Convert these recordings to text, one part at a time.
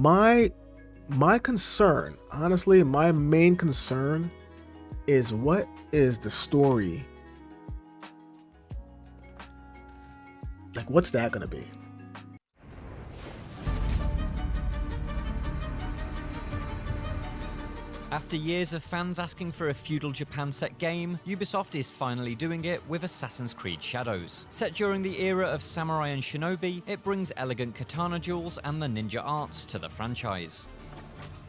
My my concern, honestly, my main concern is what is the story? Like, what's that gonna be? After years of fans asking for a feudal Japan set game, Ubisoft is finally doing it with Assassin's Creed Shadows. Set during the era of samurai and shinobi, it brings elegant katana duels and the ninja arts to the franchise.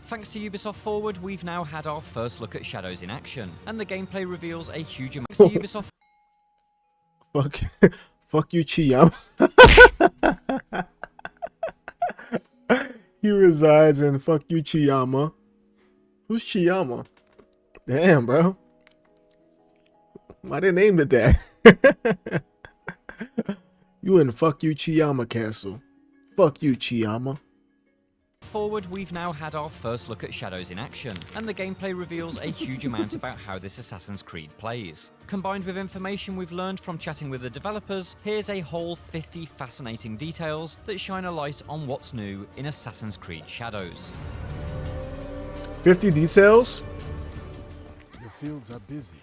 Thanks to Ubisoft Forward, we've now had our first look at Shadows in action, and the gameplay reveals a huge amount. Thanks to Ubisoft Fuck, fuck you, Chiyama. He resides in fuck you, Chiyama. Who's Chiyama? Damn, bro. Why they named it that? You in fuck you, Chiyama Castle. Fuck you, Chiyama. Forward, we've now had our first look at Shadows in action, and the gameplay reveals a huge amount about how this Assassin's Creed plays. Combined with information we've learned from chatting with the developers, here's a whole 50 fascinating details that shine a light on what's new in Assassin's Creed Shadows. 50 details? The fields are busy.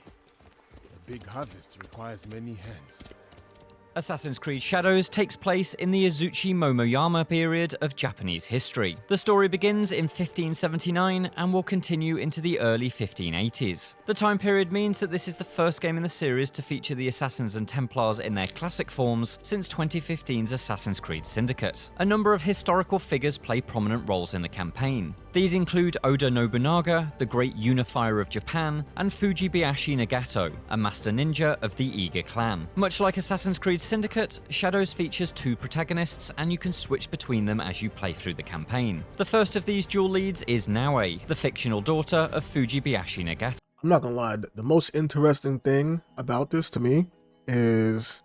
A big harvest requires many hands. Assassin's Creed Shadows takes place in the Azuchi Momoyama period of Japanese history. The story begins in 1579 and will continue into the early 1580s. The time period means that this is the first game in the series to feature the Assassins and Templars in their classic forms since 2015's Assassin's Creed Syndicate. A number of historical figures play prominent roles in the campaign. These include Oda Nobunaga, the great unifier of Japan, and Fujibayashi Nagato, a master ninja of the Iga clan. Much like Assassin's Creed Syndicate, Shadows features two protagonists and you can switch between them as you play through the campaign. The first of these dual leads is Naoe, the fictional daughter of Fujibayashi Nagato. I'm not gonna lie, the most interesting thing about this to me is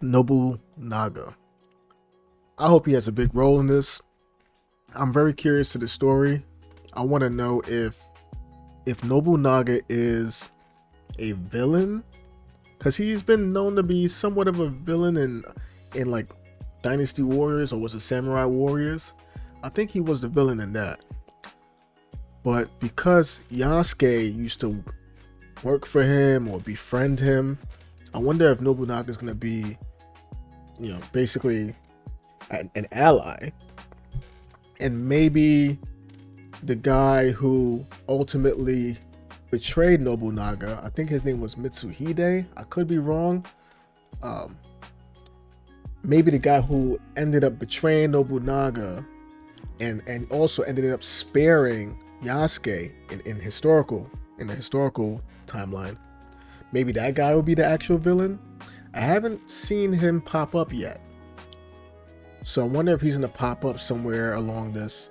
Nobunaga. I hope he has a big role in this. I'm very curious to the story. I want to know if Nobunaga is a villain, because he's been known to be somewhat of a villain in like Dynasty Warriors, or was it Samurai Warriors? I think he was the villain in that. But because Yasuke used to work for him or befriend him, I wonder if Nobunaga is going to be, you know, basically an ally. And maybe the guy who ultimately betrayed Nobunaga, I think his name was Mitsuhide, I could be wrong. Maybe the guy who ended up betraying Nobunaga and also ended up sparing Yasuke in the historical timeline, maybe that guy will be the actual villain. I haven't seen him pop up yet, so I wonder if he's gonna pop up somewhere along this.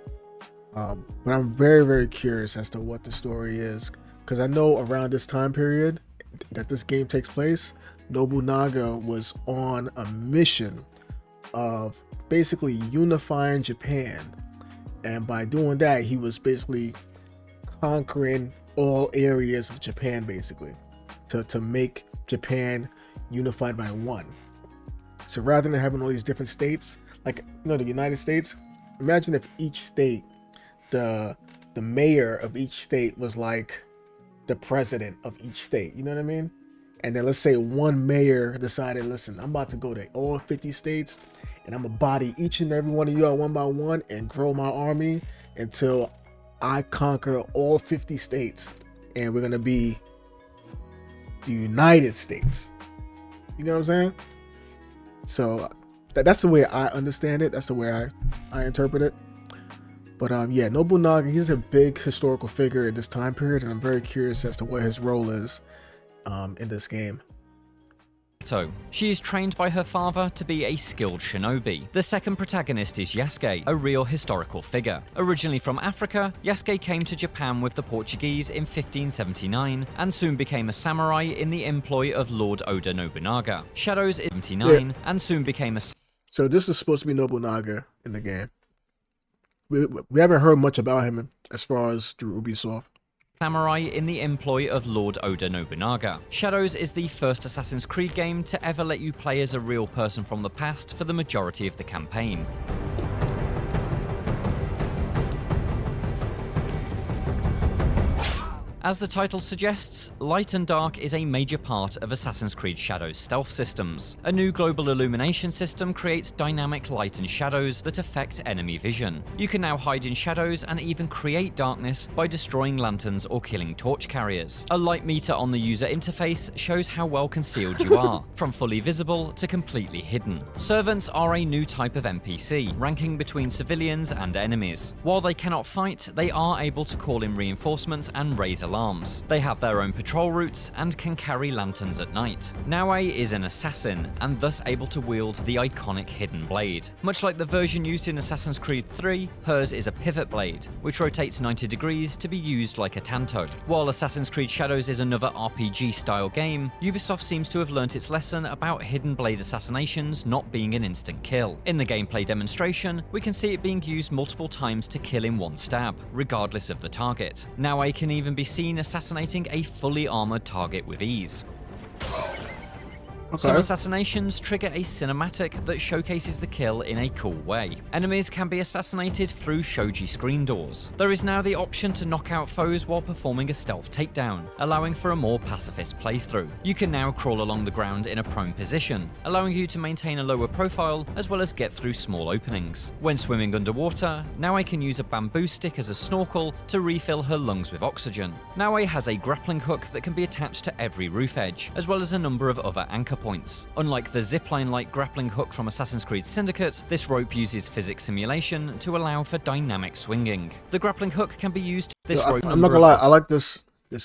But I'm very, very curious as to what the story is, because I know around this time period that this game takes place, Nobunaga was on a mission of basically unifying Japan, and by doing that he was basically conquering all areas of Japan, basically to make Japan unified by one. So rather than having all these different states, like, you know, the United States, imagine if each state, the mayor of each state was like the president of each state, you know what I mean? And then let's say one mayor decided, listen, I'm about to go to all 50 states and I'm gonna body each and every one of you one by one and grow my army until I conquer all 50 states, and we're gonna be the United States. You know what I'm saying? So that's the way I understand it. That's the way I interpret it. But yeah, Nobunaga, he's a big historical figure in this time period, and I'm very curious as to what his role is in this game. She is trained by her father to be a skilled shinobi. The second protagonist is Yasuke, a real historical figure. Originally from Africa, Yasuke came to Japan with the Portuguese in 1579 and soon became a samurai in the employ of Lord Oda Nobunaga. Shadows in 79 and soon became a... So this is supposed to be Nobunaga in the game. We haven't heard much about him as far as through Ubisoft. Samurai in the employ of Lord Oda Nobunaga. Shadows is the first Assassin's Creed game to ever let you play as a real person from the past for the majority of the campaign. As the title suggests, light and dark is a major part of Assassin's Creed Shadows stealth systems. A new global illumination system creates dynamic light and shadows that affect enemy vision. You can now hide in shadows and even create darkness by destroying lanterns or killing torch carriers. A light meter on the user interface shows how well concealed you are, from fully visible to completely hidden. Servants are a new type of NPC, ranking between civilians and enemies. While they cannot fight, they are able to call in reinforcements and raise alarms. They have their own patrol routes and can carry lanterns at night. Naue is an assassin, and thus able to wield the iconic hidden blade. Much like the version used in Assassin's Creed 3, hers is a pivot blade, which rotates 90 degrees to be used like a tanto. While Assassin's Creed Shadows is another RPG-style game, Ubisoft seems to have learnt its lesson about hidden blade assassinations not being an instant kill. In the gameplay demonstration, we can see it being used multiple times to kill in one stab, regardless of the target. Naue can even be seen assassinating a fully armored target with ease. Some assassinations trigger a cinematic that showcases the kill in a cool way. Enemies can be assassinated through shoji screen doors. There is now the option to knock out foes while performing a stealth takedown, allowing for a more pacifist playthrough. You can now crawl along the ground in a prone position, allowing you to maintain a lower profile as well as get through small openings. When swimming underwater, Naue can use a bamboo stick as a snorkel to refill her lungs with oxygen. Naue has a grappling hook that can be attached to every roof edge, as well as a number of other anchor points. Unlike the zipline-like grappling hook from Assassin's Creed Syndicate, this rope uses physics simulation to allow for dynamic swinging. The grappling hook can be used to I'm not gonna lie, I like this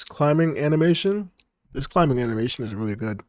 climbing animation. This climbing animation is really good.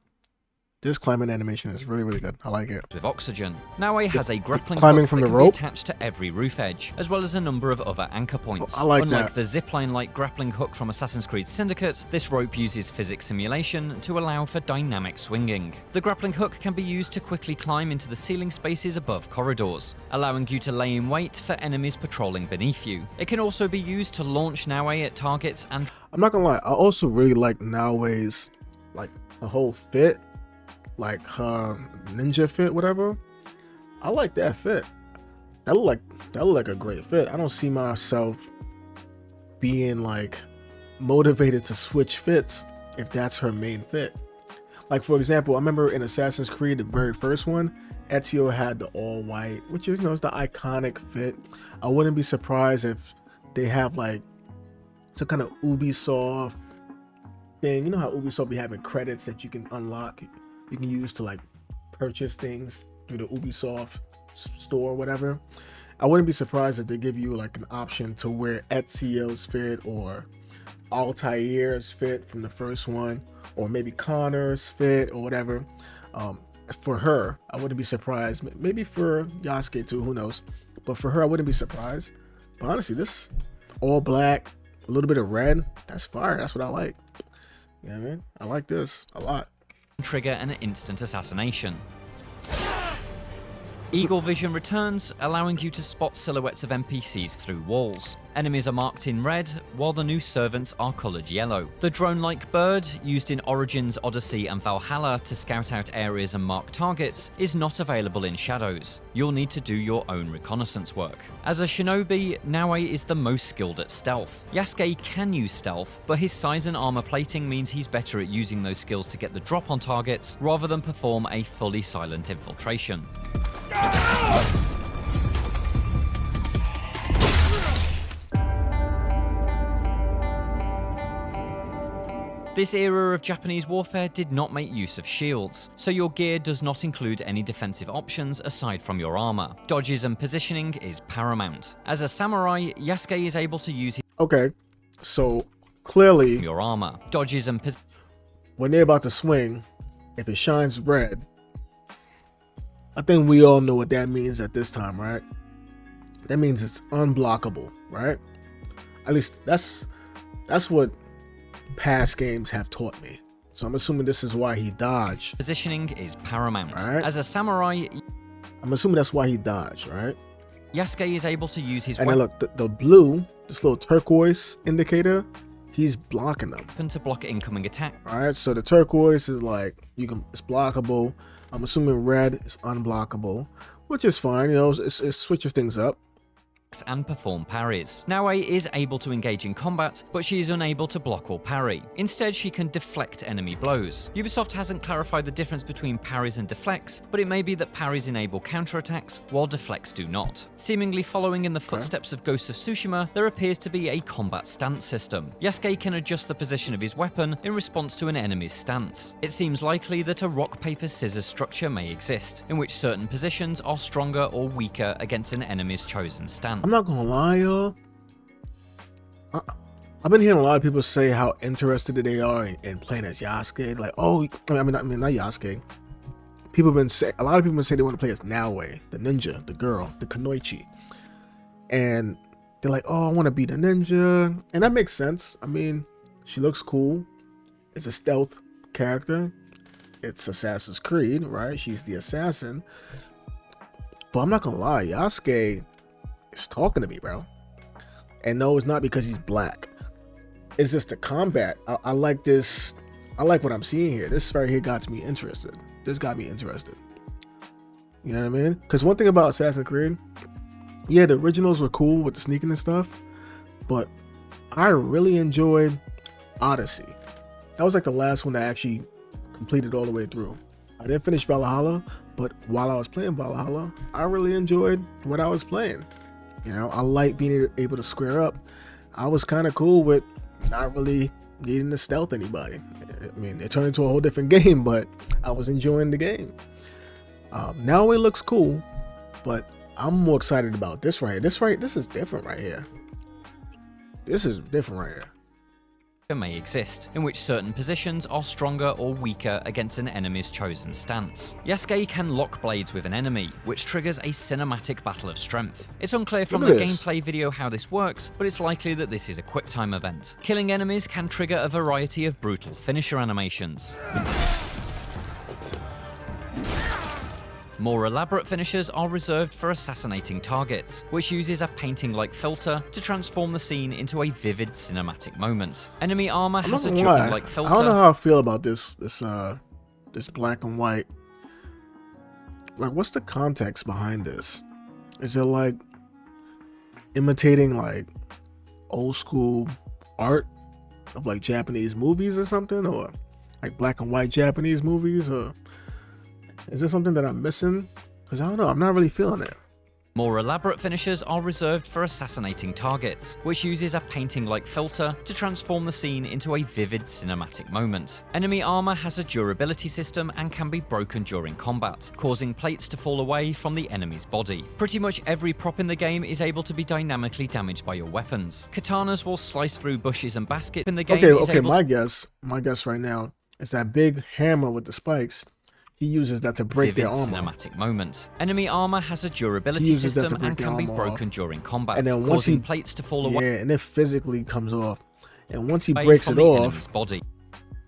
This climbing animation is really, really good. I like it. With oxygen. Naue has a grappling climbing hook from that the can rope be attached to every roof edge, as well as a number of other anchor points. I like Unlike that. the zipline-like grappling hook from Assassin's Creed Syndicate, this rope uses physics simulation to allow for dynamic swinging. The grappling hook can be used to quickly climb into the ceiling spaces above corridors, allowing you to lay in wait for enemies patrolling beneath you. It can also be used to launch Naue at targets and... I'm not gonna lie, I also really like Naue's, like, the whole fit. Like her ninja fit, whatever. I like that fit. That look like a great fit. I don't see myself being like motivated to switch fits if that's her main fit. Like, for example, I remember in Assassin's Creed, the very first one, Ezio had the all white, which is, it's the iconic fit. I wouldn't be surprised if they have like some kind of Ubisoft thing. You know how Ubisoft be having credits that you can unlock, you can use to like purchase things through the Ubisoft store or whatever. I wouldn't be surprised if they give you like an option to wear Ezio's fit or Altair's fit from the first one, or maybe Connor's fit or whatever. For her, I wouldn't be surprised. Maybe for Yasuke too, who knows? But for her, I wouldn't be surprised. But honestly, this all black, a little bit of red, that's fire. That's what I like. You know what I mean? I like this a lot. trigger an instant assassination. Eagle vision returns, allowing you to spot silhouettes of NPCs through walls. Enemies are marked in red, while the new servants are coloured yellow. The drone-like bird, used in Origins, Odyssey and Valhalla to scout out areas and mark targets, is not available in Shadows. You'll need to do your own reconnaissance work. As a shinobi, Naue is the most skilled at stealth. Yasuke can use stealth, but his size and armor plating means he's better at using those skills to get the drop on targets, rather than perform a fully silent infiltration. This era of Japanese warfare did not make use of shields, so your gear does not include any defensive options aside from your armor. Dodges and positioning is paramount. As a samurai, Yasuke is able to use his Okay, so clearly your armor. Dodges and when they're about to swing, if it shines red, I think we all know what that means at this time, right? That means it's unblockable, right? At least that's what past games have taught me. So I'm assuming this is why he dodged. positioning is paramount. Right. As a samurai, I'm assuming that's why he dodged, right? Yasuke is able to use his And then look, the blue, this little turquoise indicator, he's blocking them. weapon to block incoming attack. All right, so the turquoise is like, it's blockable. I'm assuming red is unblockable, which is fine. You know, it switches things up. and perform parries. Naoe is able to engage in combat, but she is unable to block or parry. Instead, she can deflect enemy blows. Ubisoft hasn't clarified the difference between parries and deflects, but it may be that parries enable counterattacks, while deflects do not. Seemingly following in the footsteps of Ghost of Tsushima, there appears to be a combat stance system. Yasuke can adjust the position of his weapon in response to an enemy's stance. It seems likely that a rock, paper, scissors structure may exist, in which certain positions are stronger or weaker against an enemy's chosen stance. I'm not gonna lie, y'all. I've been hearing a lot of people say how interested they are in playing as Yasuke. Like, oh, I mean, not Yasuke. A lot of people say they want to play as Naoe, the ninja, the girl, the Kunoichi, and they're like, oh, I want to be the ninja, and that makes sense. I mean, she looks cool. It's a stealth character. It's Assassin's Creed, right? She's the assassin. But I'm not gonna lie, Yasuke is talking to me, bro. And no, it's not because he's black. It's just the combat. I like this. I like what I'm seeing here. This right here got me interested. This got me interested. You know what I mean? Because one thing about Assassin's Creed, yeah, the originals were cool with the sneaking and stuff, but I really enjoyed Odyssey. That was like the last one that I actually completed all the way through. I didn't finish Valhalla, but while I was playing Valhalla, I really enjoyed what I was playing. You know, I like being able to square up. I was kind of cool with not really needing to stealth anybody. I mean, it turned into a whole different game, but I was enjoying the game. Now it looks cool, but I'm more excited about this right here. This is different right here. This is different right here. May exist, in which certain positions are stronger or weaker against an enemy's chosen stance. Yasuke can lock blades with an enemy, which triggers a cinematic battle of strength. It's unclear from the gameplay video how this works, but it's likely that this is a QuickTime event. Killing enemies can trigger a variety of brutal finisher animations. More elaborate finishers are reserved for assassinating targets, which uses a painting-like filter to transform the scene into a vivid cinematic moment. Enemy armor has a juggling-like filter. I don't know how I feel about this black and white. Like, what's the context behind this? Is it like imitating like old school art of like Japanese movies or something, or like black and white Japanese movies, or is there something that I'm missing? Because I don't know, I'm not really feeling it. More elaborate finishers are reserved for assassinating targets, which uses a painting-like filter to transform the scene into a vivid cinematic moment. Enemy armor has a durability system and can be broken during combat, causing plates to fall away from the enemy's body. Pretty much every prop in the game is able to be dynamically damaged by your weapons. Katanas will slice through bushes and baskets in the game. My guess right now is that big hammer with the spikes. He uses that to break their armor. Cinematic moment. Enemy armor has a durability system and can be broken during combat, and then causing plates to fall away. Yeah, and it physically comes off. And once he breaks it off,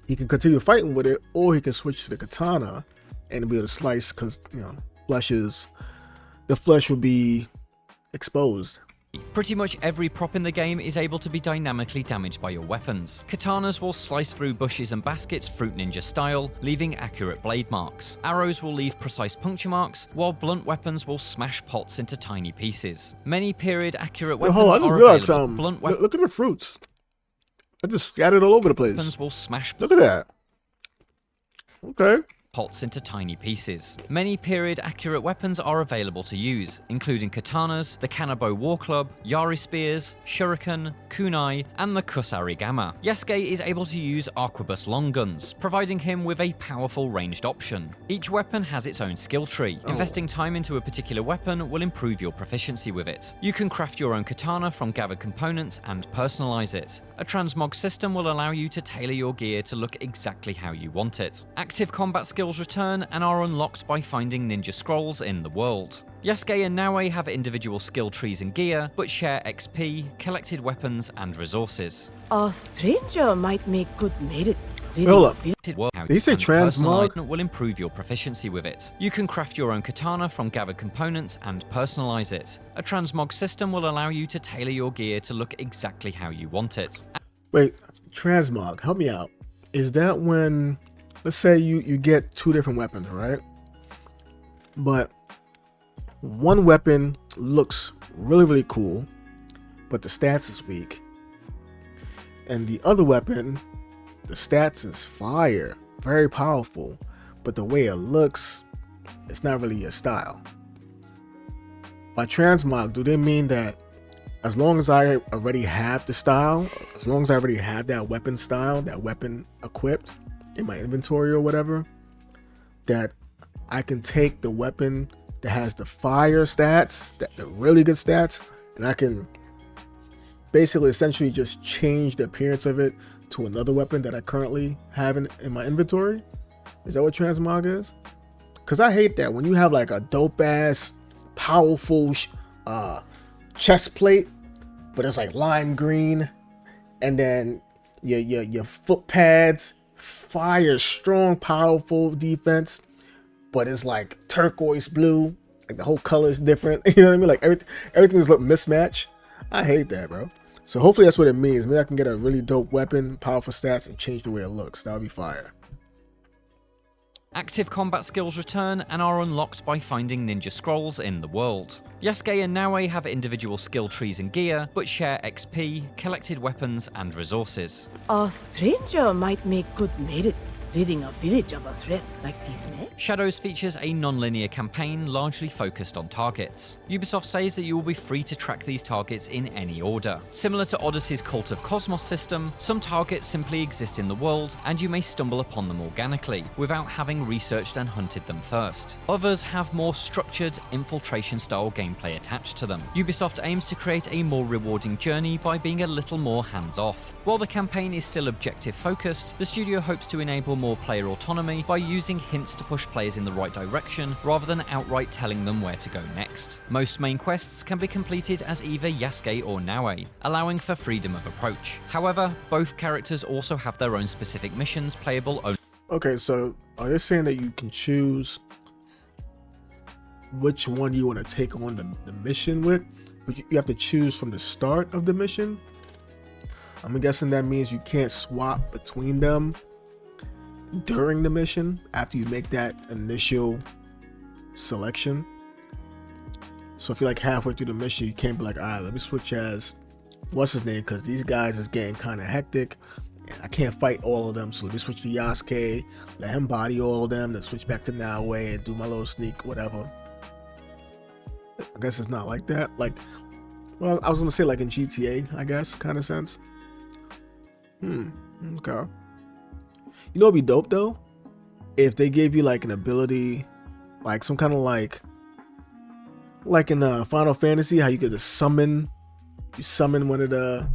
he can continue fighting with it, or he can switch to the katana and be able to slice, because, you know, the flesh will be exposed. Pretty much every prop in the game is able to be dynamically damaged by your weapons. Katanas will slice through bushes and baskets Fruit Ninja style, leaving accurate blade marks. Arrows will leave precise puncture marks, while blunt weapons will smash pots into tiny pieces. Many period accurate weapons are available. Blunt look at the fruits. I just scattered all over the place. Weapons will smash. Look at that. Okay. Pots into tiny pieces. Many period accurate weapons are available to use, including katanas, the Kanabo War Club, Yari Spears, Shuriken, Kunai, and the Kusarigama. Yasuke is able to use arquebus long guns, providing him with a powerful ranged option. Each weapon has its own skill tree. Investing time into a particular weapon will improve your proficiency with it. You can craft your own katana from gathered components and personalize it. A transmog system will allow you to tailor your gear to look exactly how you want it. Active combat skills return and are unlocked by finding ninja scrolls in the world. Yasuke and Naoe have individual skill trees and gear, but share XP, collected weapons, and resources. A stranger might make good merit. Hold up. Did he say transmog? Will improve your proficiency with it. You can craft your own katana from gathered components and personalize it. A transmog system will allow you to tailor your gear to look exactly how you want it. Wait, transmog, help me out. Is that when, let's say you get two different weapons, right? But one weapon looks really, really cool, but the stats is weak. And the other weapon, the stats is fire, very powerful, but the way it looks, it's not really your style. By transmog, do they mean that as long as I already have the style, as long as I already have that weapon style, that weapon equipped in my inventory or whatever, that I can take the weapon that has the fire stats, the really good stats, and I can basically essentially just change the appearance of it to another weapon that I currently have in my inventory? Is that what transmog is? Because I hate that when you have like a dope ass powerful chest plate, but it's like lime green, and then your foot pads, fire, strong, powerful defense, but it's like turquoise blue, like the whole color is different. You know what I mean? Like everything is like mismatch. I hate that, bro. So hopefully that's what it means. Maybe I can get a really dope weapon, powerful stats, and change the way it looks. That would be fire. Active combat skills return and are unlocked by finding ninja scrolls in the world. Yasuke and Naoe have individual skill trees and gear, but share XP, collected weapons, and resources. A stranger might make good merit, ridding a village of a threat like this, eh? Shadows features a non-linear campaign largely focused on targets. Ubisoft says that you will be free to track these targets in any order. Similar to Odyssey's Cult of Cosmos system, some targets simply exist in the world and you may stumble upon them organically, without having researched and hunted them first. Others have more structured, infiltration-style gameplay attached to them. Ubisoft aims to create a more rewarding journey by being a little more hands-off. While the campaign is still objective-focused, the studio hopes to enable more player autonomy by using hints to push players in the right direction rather than outright telling them where to go next. Most main quests can be completed as either Yasuke or Naoe, allowing for freedom of approach. However, both characters also have their own specific missions playable only. Okay, so are they saying that you can choose which one you want to take on the mission with, but you have to choose from the start of the mission? I'm guessing that means you can't swap between them during the mission after you make that initial selection. So if you're like halfway through the mission, you can't be like, all right, let me switch as what's his name, because these guys is getting kind of hectic and I can't fight all of them, so let me switch to Yasuke, let him body all of them, then switch back to Naoe and do my little sneak, whatever. I guess it's not like that. Like, well, I was gonna say like in GTA, I guess, kind of sense. Okay. You know what'd be dope though? If they gave you like an ability, like some kind of like in Final Fantasy, how you could just summon one of the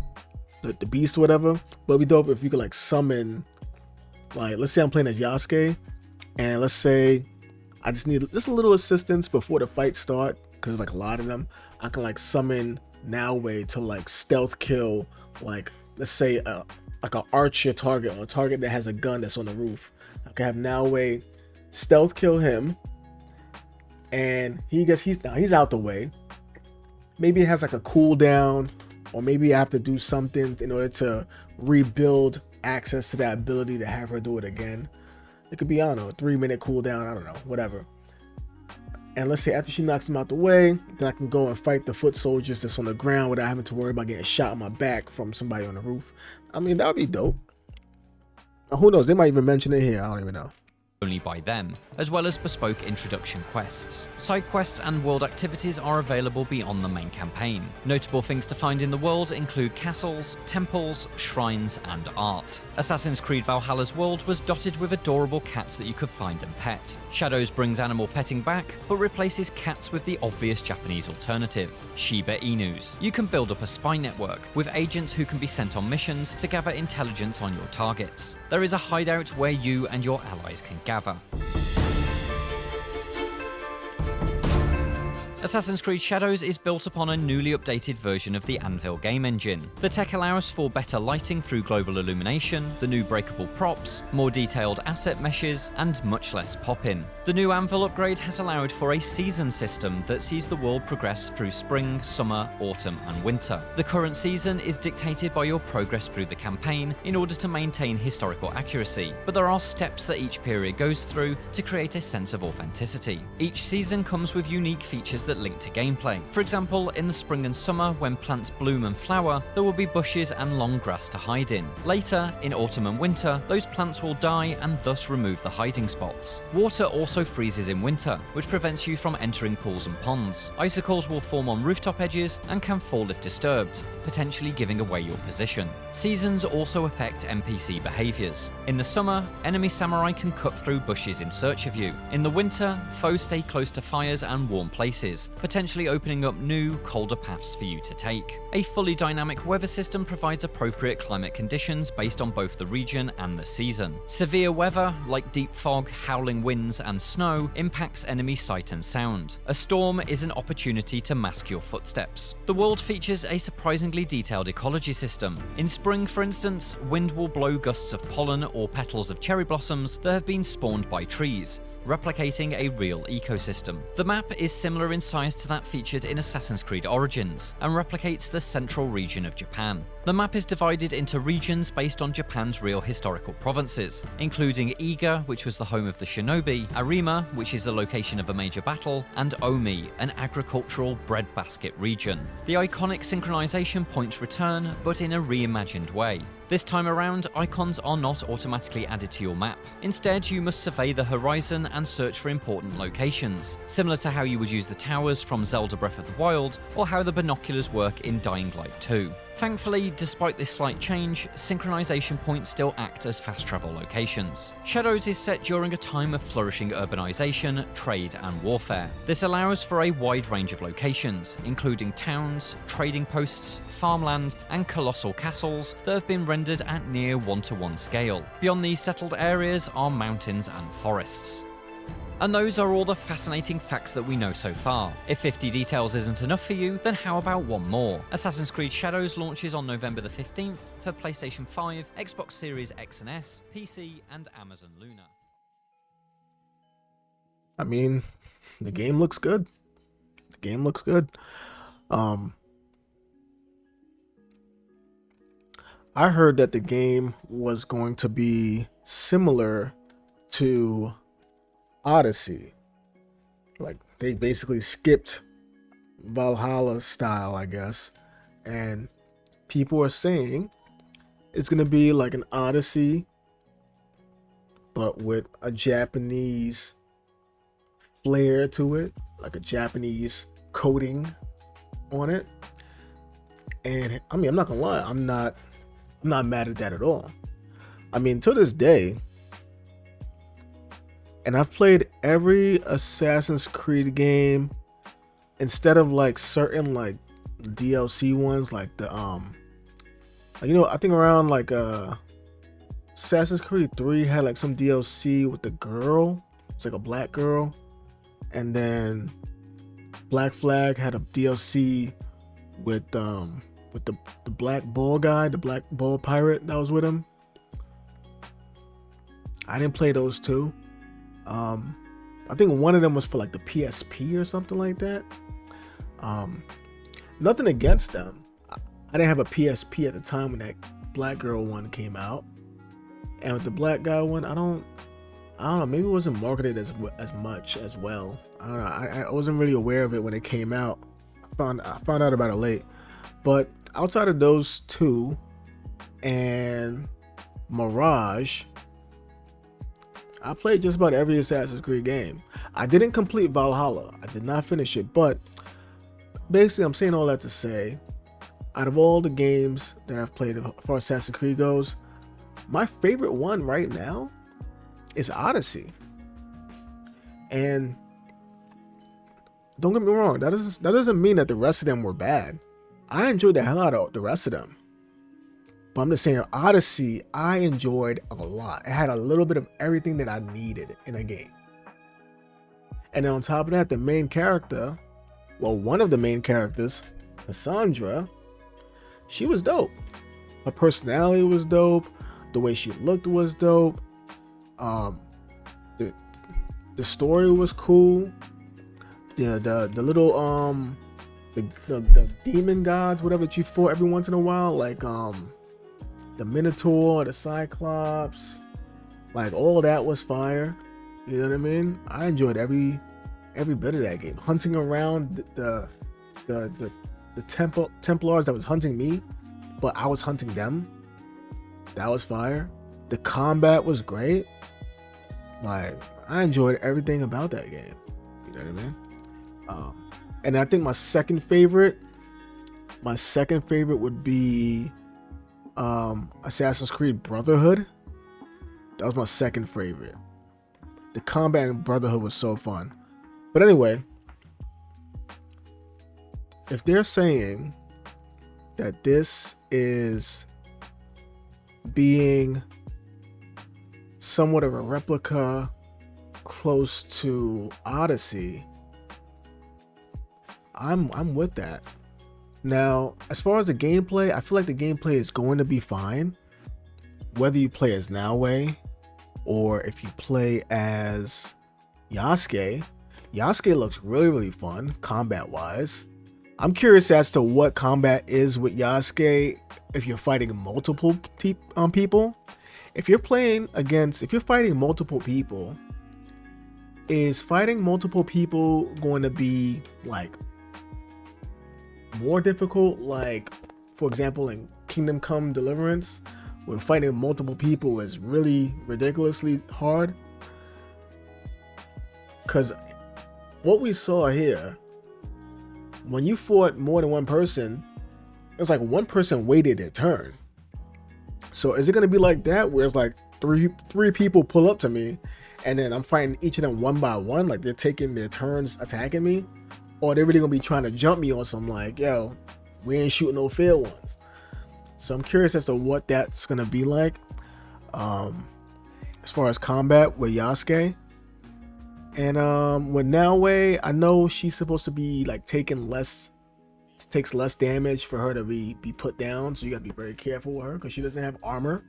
beast or whatever. But it'd be dope if you could like summon, like let's say I'm playing as Yasuke, and let's say I just need just a little assistance before the fight start, because there's like a lot of them. I can like summon Naoe to like stealth kill, like let's say like an archer target, or a target that has a gun that's on the roof. I can have Naoe stealth kill him, and he's out the way. Maybe it has like a cooldown, or maybe I have to do something in order to rebuild access to that ability to have her do it again. It could be, I don't know, a 3-minute cooldown, I don't know, whatever. And let's say after she knocks him out the way, then I can go and fight the foot soldiers that's on the ground without having to worry about getting shot in my back from somebody on the roof. I mean, that would be dope. Who knows? They might even mention it here. I don't even know. Only by them, as well as bespoke introduction quests. Side quests and world activities are available beyond the main campaign. Notable things to find in the world include castles, temples, shrines, and art. Assassin's Creed Valhalla's world was dotted with adorable cats that you could find and pet. Shadows brings animal petting back, but replaces cats with the obvious Japanese alternative, Shiba Inus. You can build up a spy network, with agents who can be sent on missions to gather intelligence on your targets. There is a hideout where you and your allies can gather. Assassin's Creed Shadows is built upon a newly updated version of the Anvil game engine. The tech allows for better lighting through global illumination, the new breakable props, more detailed asset meshes, and much less pop-in. The new Anvil upgrade has allowed for a season system that sees the world progress through spring, summer, autumn, and winter. The current season is dictated by your progress through the campaign in order to maintain historical accuracy, but there are steps that each period goes through to create a sense of authenticity. Each season comes with unique features that link to gameplay. For example, in the spring and summer, when plants bloom and flower, there will be bushes and long grass to hide in. Later, in autumn and winter, those plants will die and thus remove the hiding spots. Water also freezes in winter, which prevents you from entering pools and ponds. Icicles will form on rooftop edges and can fall if disturbed, potentially giving away your position. Seasons also affect NPC behaviors. In the summer, enemy samurai can cut through bushes in search of you. In the winter, foes stay close to fires and warm places, potentially opening up new, colder paths for you to take. A fully dynamic weather system provides appropriate climate conditions based on both the region and the season. Severe weather, like deep fog, howling winds, and snow, impacts enemy sight and sound. A storm is an opportunity to mask your footsteps. The world features a surprisingly detailed ecology system. In spring, for instance, wind will blow gusts of pollen or petals of cherry blossoms that have been spawned by trees, replicating a real ecosystem. The map is similar in size to that featured in Assassin's Creed Origins, and replicates the central region of Japan. The map is divided into regions based on Japan's real historical provinces, including Iga, which was the home of the shinobi, Arima, which is the location of a major battle, and Omi, an agricultural breadbasket region. The iconic synchronization points return, but in a reimagined way. This time around, icons are not automatically added to your map. Instead, you must survey the horizon and search for important locations, similar to how you would use the towers from Zelda Breath of the Wild, or how the binoculars work in Dying Light 2. Thankfully, despite this slight change, synchronization points still act as fast travel locations. Shadows is set during a time of flourishing urbanization, trade, and warfare. This allows for a wide range of locations, including towns, trading posts, farmland, and colossal castles that have been rendered at near 1-to-1 scale. Beyond these settled areas are mountains and forests. And those are all the fascinating facts that we know so far. If 50 details isn't enough for you, then how about one more? Assassin's Creed Shadows launches on November the 15th for PlayStation 5, Xbox Series X and S, PC, and Amazon Luna. I mean, the game looks good. The game looks good. I heard that the game was going to be similar to Odyssey. Like, they basically skipped Valhalla style, I guess, and people are saying it's gonna be like an Odyssey but with a Japanese flair to it, like a Japanese coating on it. And I mean, I'm not gonna lie, I'm not mad at that at all. I mean, to this day, and I've played every Assassin's Creed game instead of like certain like DLC ones, like the I think around like Assassin's Creed 3 had like some DLC with the girl. It's like a black girl. And then Black Flag had a DLC with the black bull guy, the black bull pirate that was with him. I didn't play those two. I think one of them was for like the PSP or something like that. Nothing against them. I didn't have a PSP at the time when that black girl one came out. And with the black guy one, I don't know, maybe it wasn't marketed as much as well. I don't know. I wasn't really aware of it when it came out. I found out about it late. But outside of those two and Mirage, I played just about every Assassin's Creed game. I didn't complete Valhalla. I did not finish it, but basically I'm saying all that to say, out of all the games that I've played as far as Assassin's Creed goes, my favorite one right now is Odyssey. And don't get me wrong, that doesn't mean that the rest of them were bad. I enjoyed the hell out of the rest of them. But I'm just saying, Odyssey, I enjoyed a lot. It had a little bit of everything that I needed in a game. And then on top of that, the main character, well, one of the main characters, Cassandra, she was dope. Her personality was dope. The way she looked was dope. The story was cool. The little the demon gods, whatever that you fought every once in a while, like the Minotaur, the Cyclops, like all that was fire. You know what I mean? I enjoyed every every bit of that game. Hunting around the Templars that was hunting me, but I was hunting them. That was fire. The combat was great. Like, I enjoyed everything about that game. You know what I mean? And I think my second favorite would be Assassin's Creed Brotherhood. That was my second favorite. The combat in Brotherhood was so fun. But anyway, if they're saying that this is being somewhat of a replica close to Odyssey, I'm with that. Now, as far as the gameplay, I feel like the gameplay is going to be fine. Whether you play as Naoe or if you play as Yasuke. Yasuke looks really, really fun combat-wise. I'm curious as to what combat is with Yasuke if you're fighting multiple people. If you're fighting multiple people, is fighting multiple people going to be like more difficult? Like, for example, in Kingdom Come Deliverance, where fighting multiple people is really ridiculously hard. Because what we saw here, when you fought more than one person, it's like one person waited their turn. So is it going to be like that, where it's like three people pull up to me, and then I'm fighting each of them one by one, like they're taking their turns attacking me? Or they're really going to be trying to jump me on some like, yo, we ain't shooting no fair ones. So I'm curious as to what that's going to be like. As far as combat with Yasuke. And with Naoe, I know she's supposed to be like takes less damage for her to be put down. So you got to be very careful with her because she doesn't have armor.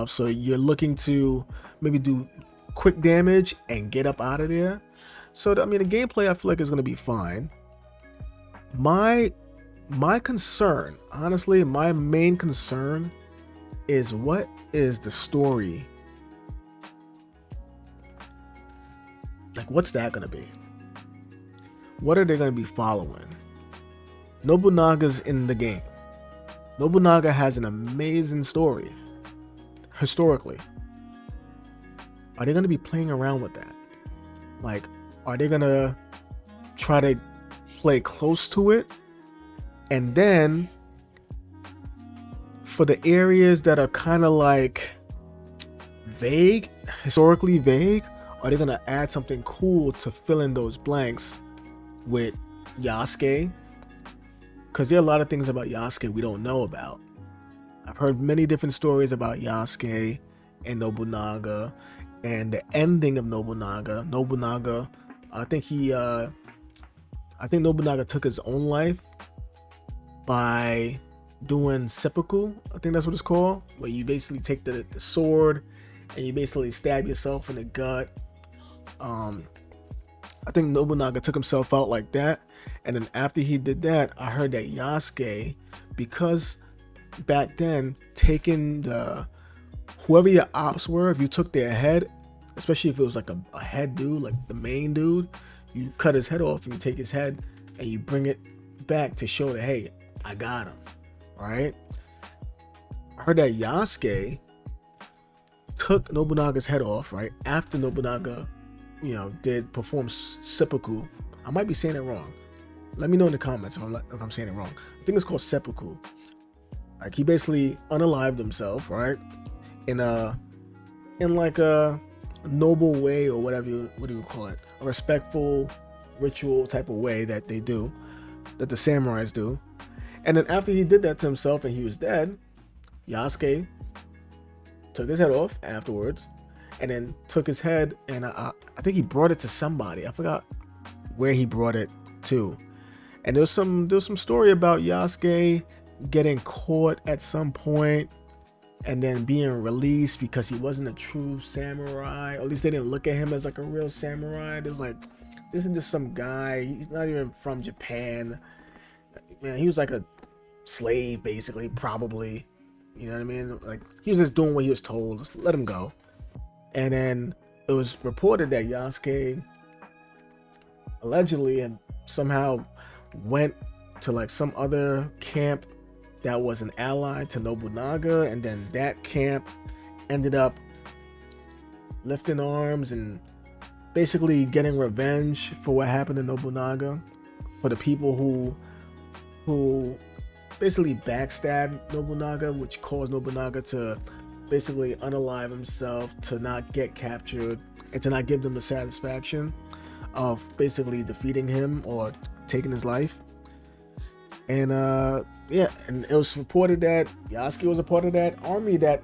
So you're looking to maybe do quick damage and get up out of there. So I mean, the gameplay I feel like is going to be fine. My concern, honestly, my main concern is what is the story? Like, what's that going to be? What are they going to be following? Nobunaga's in the game. Nobunaga has an amazing story, historically. Are they going to be playing around with that? Like, are they going to try to play close to it? And then, for the areas that are kind of like vague, historically vague, are they going to add something cool to fill in those blanks with Yasuke? Because there are a lot of things about Yasuke we don't know about. I've heard many different stories about Yasuke and Nobunaga and the ending of Nobunaga. I think Nobunaga took his own life by doing seppuku. I think that's what it's called, where you basically take the sword and you basically stab yourself in the gut. I think Nobunaga took himself out like that. And then after he did that, I heard that Yasuke, because back then, taking whoever your ops were, if you took their head, especially if it was like a head dude, like the main dude, you cut his head off and you take his head and you bring it back to show that, hey, I got him, right? I heard that Yasuke took Nobunaga's head off, right? After Nobunaga, did perform seppuku. I might be saying it wrong. Let me know in the comments if I'm saying it wrong. I think it's called seppuku. Like, he basically unalived himself, right? In like a noble way, or whatever what do you call it? A respectful ritual type of way that they do, that the samurais do. And then after he did that to himself and he was dead, Yasuke took his head off afterwards, and then took his head and I think he brought it to somebody. I forgot where he brought it to. And there's some story about Yasuke getting caught at some point and then being released because he wasn't a true samurai. Or at least they didn't look at him as like a real samurai. There's like, this is just some guy. He's not even from Japan. Man, he was like a slave, basically, probably. You know what I mean? Like, he was just doing what he was told. Just let him go. And then it was reported that Yasuke allegedly and somehow went to like some other camp that was an ally to Nobunaga, and then that camp ended up lifting arms and basically getting revenge for what happened to Nobunaga, for the people who basically backstabbed Nobunaga, which caused Nobunaga to basically unalive himself, to not get captured, and to not give them the satisfaction of basically defeating him or taking his life. And yeah, and it was reported that Yasuke was a part of that army that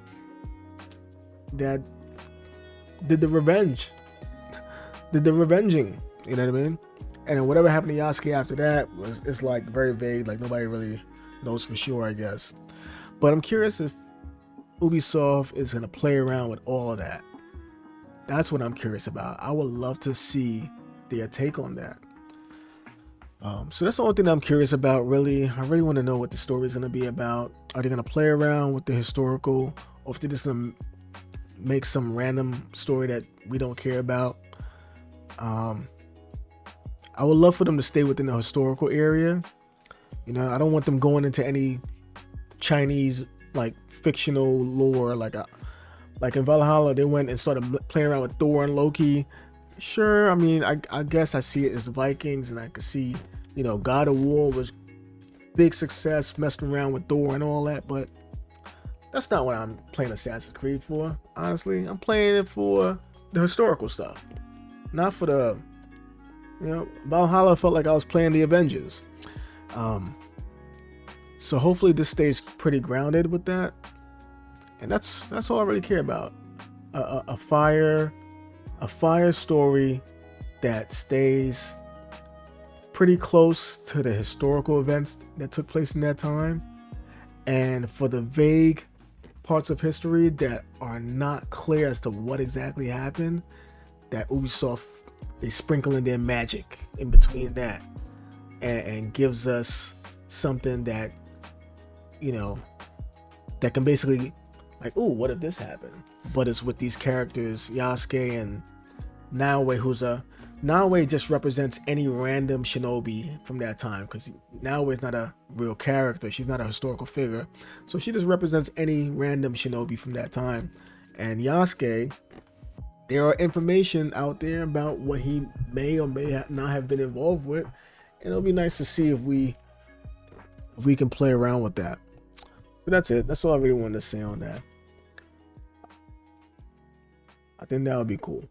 did the revenging. You know what I mean? And then whatever happened to Yasuke after that it's like very vague. Like nobody really knows for sure, I guess. But I'm curious if Ubisoft is gonna play around with all of that. That's what I'm curious about. I would love to see their take on that. So that's the only thing that I'm curious about, really. I really want to know what the story is going to be about. Are they going to play around with the historical, or if they're just going to make some random story that we don't care about? I would love for them to stay within the historical area. You know, I don't want them going into any Chinese like fictional lore. Like in Valhalla, they went and started playing around with Thor and Loki. Sure, I mean, I guess I see it as Vikings, and I could see, you know, God of War was big success, messing around with Thor and all that, but that's not what I'm playing Assassin's Creed for, honestly. I'm playing it for the historical stuff, not for the, you know, Valhalla felt like I was playing the Avengers. So hopefully this stays pretty grounded with that, and that's all I really care about. A fire story that stays pretty close to the historical events that took place in that time, and for the vague parts of history that are not clear as to what exactly happened, that Ubisoft, they sprinkle in their magic in between that, and gives us something that, you know, that can basically like, oh, what if this happened? But it's with these characters, Yasuke and Naoe, Naoe just represents any random shinobi from that time, because Naoe is not a real character. She's not a historical figure. So she just represents any random shinobi from that time. And Yasuke, there are information out there about what he may or may not have been involved with. And it'll be nice to see if we can play around with that. But that's it. That's all I really wanted to say on that. I think that would be cool.